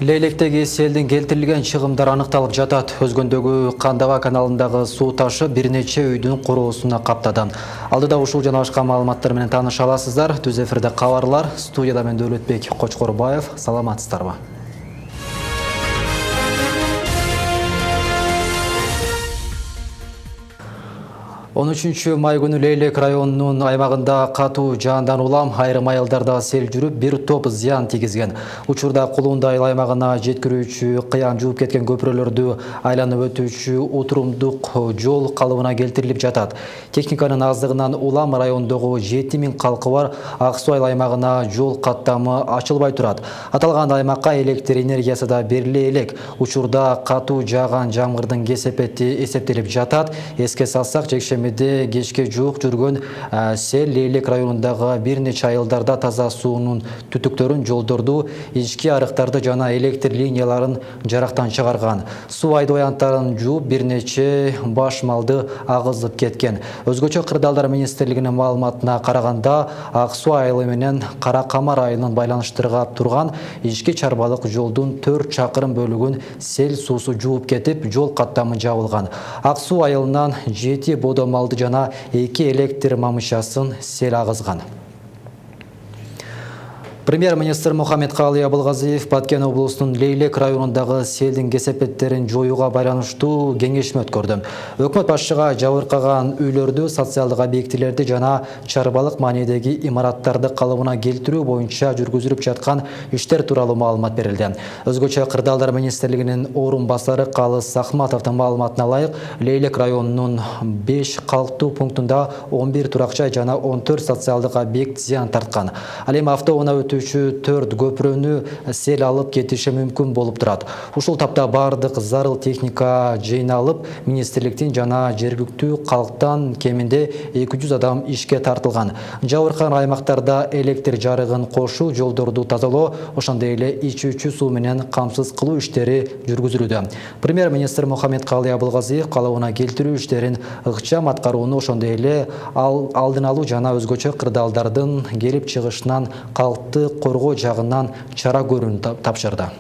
Лейлектеги селдин келтирилген чыгымдар аныкталып жатат. Өзгөндөгү Кандава каналындагы суу ташы бир нече үйдүн короосуна каптады. Алдыда ушул жана башка маалыматтар менен тааныша аласыздар. Түз эфирде кабарлар. Студияда мен Дөөлөтбек Кочкорбаев. Саламатсыздарбы? 13 май күнү Лейлек районунун аймагында катуу жаандан улам айрым айылдарда сел жүрүп, бир топ зыян тийгизген. Учурда Кулунда айыл аймагына жеткирүүчү кыян жууп кеткен көпүрөлөрдү айланып өтүүчү отурумдук жол калыбына келтирилип жатат. Техниканын аздыгынан улам райондогу 7000 калкы бар Ак Суу айыл аймагына жол каттамы ачылбай турат. Аталган аймакка электр энергиясы да бериле элек. Учурда катуу жааган жамгырдын кесепети эсептелип жатат. Эске салсак, жекшемиде кечке жуук жүргөн сел Лейлек районундагы бир нече айылдарда таза суунун түтүктөрүн, жолдорду, ички арыктарды жана электр линияларын жарактан чыгарган. Суу айдоянттарын жууп, бир нече баш малды агызып кеткен. Өзгөчө Кырдаалдар министрлигинин маалыматына караганда, Ак Суу айылы менен Кара Камар айылын байланыштыргап турган ички чарбалык жолдун 4 чакырым бөлүгүн сел суусу жууп кетип, жол каттамы жабылган. Ак Суу айылынан 7 бодо малды жана 2 электр мамышасын сел агызган. Премьер-министр Мухаммедкалый Абылгазиев Баткен облусунун Лейлек районундагы селдин кесепеттерин жоюуга байланыштуу кеңешме өткөрдү. Өкмөт башчыга жабыркаган үйлөрдү, социалдык объектилерди жана чарбалык маанидеги имараттарды калыбына келтирүү боюнча жүргүзүлүп жаткан иштер тууралуу маалымат берилди. Өзгөчө Кырдаалдар министрлигинин орун басары Калыс Ахматовдун маалыматына ылайык, Лейлек районунун 5 калктуу пунктунда 11 турак-жай жана 14 социалдык объект зыян тарткан. Ал эми автоунаа 4 көпүрөнү сел алып кетиши мүмкүн болуп турат. Ушул тапта бардык зарыл техника жыйналып, министрликтин жана жергиликтүү калктан кеминде 200 адам ишке тартылган. Жабыркаган аймактарда электр жарыгын кошуу, жолдорду тазалоо, ошондой эле ичүүчү суу менен камсыз кылуу иштери жүргүзүлүүдө. Премьер-министр Мухаммедкалый Абылгазиев калыбына келтирүү иштерин ыкчам аткарууну, ошондой эле алдын алуу жана өзгөчө кырдаалдардын келип чыгышынан калкты коргоо жагынан чара көрүүнү тапшырды.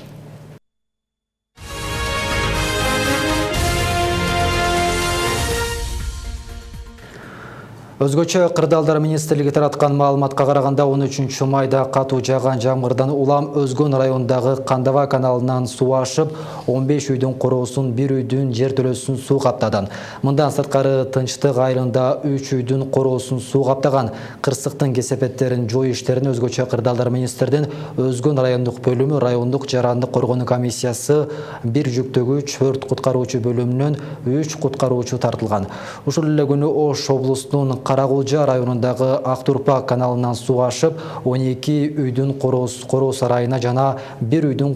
Өзгөчө Кырдаалдар министрлиги тараткан маалыматка караганда 13 майда катуу жааган жамгырдан улам Өзгөн районундагы Кандава каналынан суу ашып, 15 үйдүн короосун, бир үйдүн жертөлөсүн суу каптады. Мындан сырткары Тынчтык айылында 3 үйдүн короосун суу каптаган. Кырсыктын кесепеттерин жою иштерин өзгөчө Кырдаалдар министрдин Өзгөн райондук бөлүмү, райондук жарандык коргонуу комиссиясы, бир жүктөгүч өрт куткаруучу бөлүмүнөн 3 куткаруучу тартылган. Ушул эле күнү Ош облусунун Карагулжа районундагы Актурпак каналынан суу ашып, 12 үйдүн короо сарайына жана бир үйдүн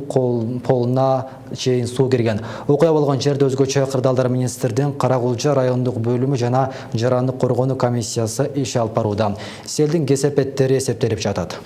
полуна чейин суу кирген. Окуя болгон жерде өзгөчө Кырдаалдар министрдин Карагулжа райондук бөлүмү жана жарандык коргонуу комиссиясы иш алып барууда. Селдин кесепеттери эсептелип жатат.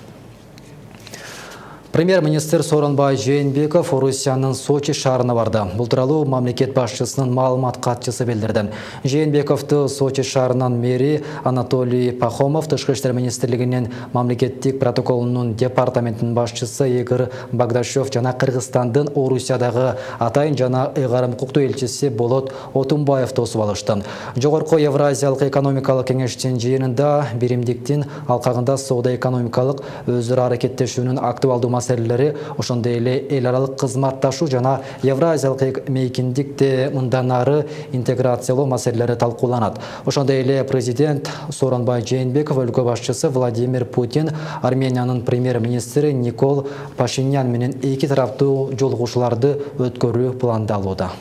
Премьер-министр Сооронбай Жээнбеков Орусиянын Сочи шаарына барды. Бул тууралуу мамлекет башчысынын маалымат катчысы билдирди. Жээнбековду Сочи шаарынын мэри Анатолий Пахомов, Тышкы иштер министрлигинин мамлекеттик протоколунун департаментинин башчысы Игорь Багдашов жана Кыргызстандын Орусиядагы атайын жана ыйгарым укуктуу элчиси Болот Отунбаев тосуп алышты. Жогорку Евразиялык экономикалык кеңештин жыйынында биримдиктин алкагында соода-экономикалык өзү ара аракеттешүүнүн актуалдуу маселелери, ошондой эле эл аралык кызматташуу жана Евразиялык мейкиндикте мындан ары интеграциялоо маселелери талкууланат. Ошондой эле президент Сооронбай Жээнбеков, өлкө башчысы Владимир Путин, Армениянын премьер-министри Никол Пашинян менен эки тараптуу жолугушууларды өткөрүү пландалууда.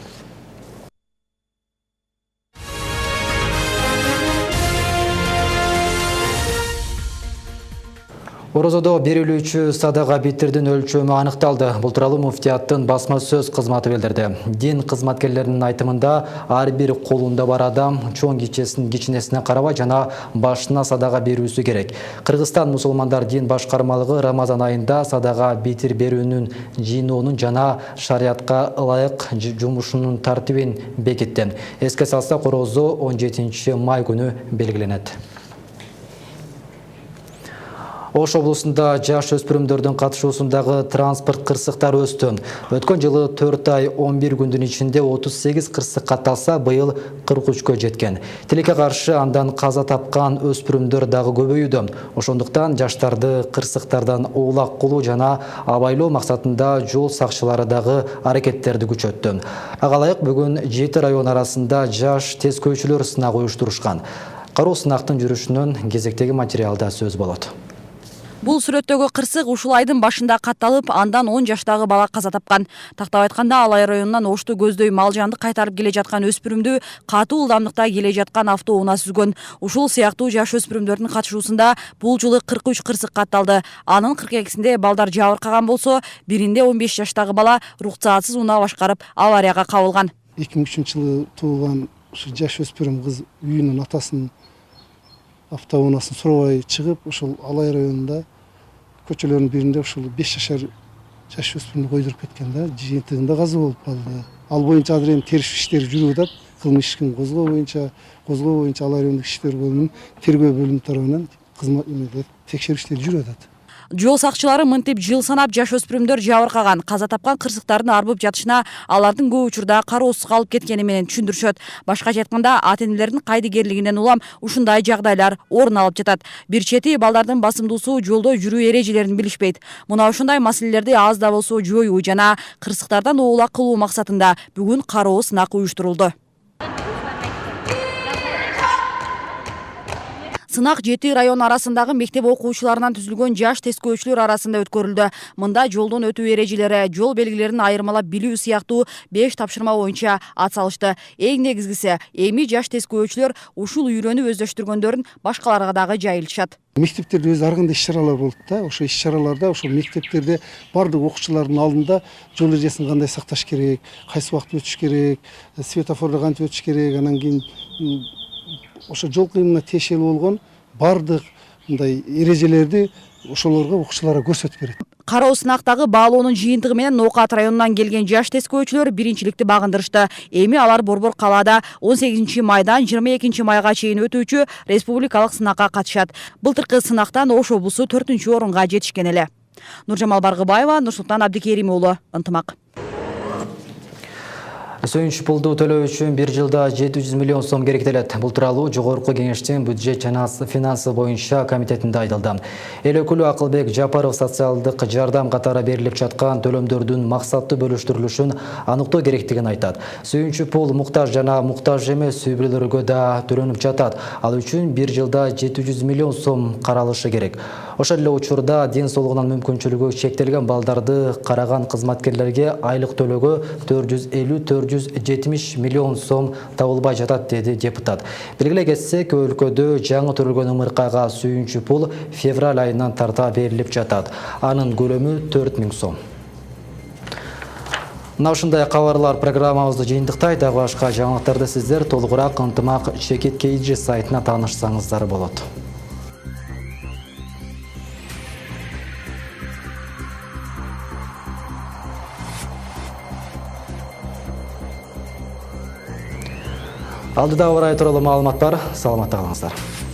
Орозодо берилүүчү садага битирдин өлчөмү аныкталды. Бул тууралуу муфтияттын басма сөз кызматы билдирди. Дин кызматкерлеринин айтымында ар бир колунда бар адам чоң кичинесине карабай жана башына садага берүүсү керек. Кыргызстан мусулмандар дин башкармалыгы Рамазан айында садага битир берүүнүн, жыйноонун жана шариатка ылайык жумушунун тартибин бекитти. Эске салсак, орозо 17 май күнү белгиленет. Ош облусунда жаш өспүрүмдөрдүн катышуусундагы транспорт кырсыктары өстү. Өткөн жылы 4 ай 11 күндүн ичинде 38 кырсык катталса, быйыл 43кө жеткен. Тилекке каршы андан каза тапкан өспүрүмдөр дагы көбөйүүдө. Ошондуктан жаштарды кырсыктардан оолак кылуу жана абайлоо максатында жол сакчылары дагы аракеттерди күчөттү. Ага ылайык бүгүн 7 район арасында жаш тескөөчүлөр сынак уюштурушкан. Кароо сынактын жүрүшүнөн кезектеги материалда сөз болот. Бул сүрөттөгү кырсык ушул айдын башында катталып, андан 10 жаштагы бала каза тапкан. Тактап айтканда, Алай районунан Ошту көздөй мал жанды кайтарып келе жаткан өспүрүмдү катуу ылдамдыкта келе жаткан автоунаа сүзгөн. Ушул сыяктуу жаш өспүрүмдөрдүн катышуусунда бул жылы 43 кырсык катталды. Анын 42синде балдар жабыркаган болсо, биринде 15 жаштагы бала рухсатсыз унаа башкарып аварияга кабылган. 2003-жылы туулган жаш өспүрүм кыз үйүнүн атасын автоунаасын сурабай чыгып, ушул Алай районунда көчөлөрдүн биринде ушул 5 жашар жаш өспүрүмдү койдуруп кеткен да, жыйынтыгында каза болуп калды. Ал боюнча азыр эми териштүү иштер жүрүп атат. Кылмыш ишин козгоо боюнча Алай райондук иштер бөлүмүнүн тергөө бөлүмү тарабынан текшерүү иштери жүрүп атат. Жол сакчылары мынтип жыл санап жаш өспүрүмдөр жабыркаган, каза тапкан кырсыктардын арбып жатышына алардын көп учурда кароосуз калып кеткени менен түшүндүрүшөт. Башкача айтканда, ата-энелердин кайдыгерлигинен улам ушундай жагдайлар орун алып жатат. Бир чети балдардын басымдуусу жолдо жүрүү эрежелерин билишпейт. Мына ушундай маселелерди аз да болсо жоюу жана кырсыктардан оолак кылуу максатында бүгүн кароо сынак уюштурулду. Сынак 7 район арасындагы мектеп окуучуларынан түзүлгөн жаш тескөөчүлөр арасында өткөрүлдү. Мында жолдон өтүү эрежелери, жол белгилерин айырмалап билүү сыяктуу 5 тапшырма боюнча атсалышты. Эң негизгиси, эми жаш тескөөчүлөр ушул үйрөнүп өздөштүргөндөрүн башкаларга дагы жайылышат. Мектептерде өз ар кандай иш-чаралар болот да. Ошо иш-чараларда ошол мектептерде бардык окуучулардын алдында жол эрежесин кандай сакташ керек, кайсы убакытта өтүш керек, светофордо кантип өтүш керек, анан кийин ошо жол кыймына тиешелүү болгон бардык мындай эрежелерди ошолорго окуучуларга көрсөтүп берет. Кароо сынактагы баалоонун жыйынтыгы менен Ноокат районунан келген жаш тескөөчүлөр биринчиликти багындырышты. Эми алар Борбор калаада 18 майдан 22 майга чейин өтүүчү республикалык сынакка катышат. Былтыркы сынактан Ош облусу 4-орунга жетишкен эле. Нуржамал Баргыбаева, Нурсултан Абдикерим уулу, Ынтымак. Сүйүнч пулду төлөө үчүн 1 жылда 700 миллион сом керектелет. Бул тууралуу Жогорку Кеңештин бюджет жана финансы боюнча комитетинде айтылды. Эл өкүлү Акылбек Жапаров социалдык жардам катары берилип жаткан төлөмдөрдүн максаттуу бөлүштүрүлүшүн аныктоо керектигин айтат. Сүйүнч пул муктаж жана муктаж эмес үй бүлөлөргө да төлөнүп жатат. Ал үчүн 1 жылда 700 миллион сом каралышы керек. Ошол эле учурда ден соолугунан мүмкүнчүлүгү чектелген балдарды караган кызматкерлерге айлык төлөөгө 450-470 миллион сом табылбай жатат, деди депутат. Белгилей кетсек, өлкөдө жаңы төрөлгөн ымыркайга сүйүнчү пул февраль айынан тарта берилип жатат. Анын көлөмү 4000 сом. Мына ушундай кабарлар программабызды жыйынтыктайт. Дагы башка жаңылыктарды сиздер толугураак Ынтымак ЧК сайтына таанышсаңыздар болот. Алдыда орай тууралуу маалымат бар. Саламатта калыңыздар.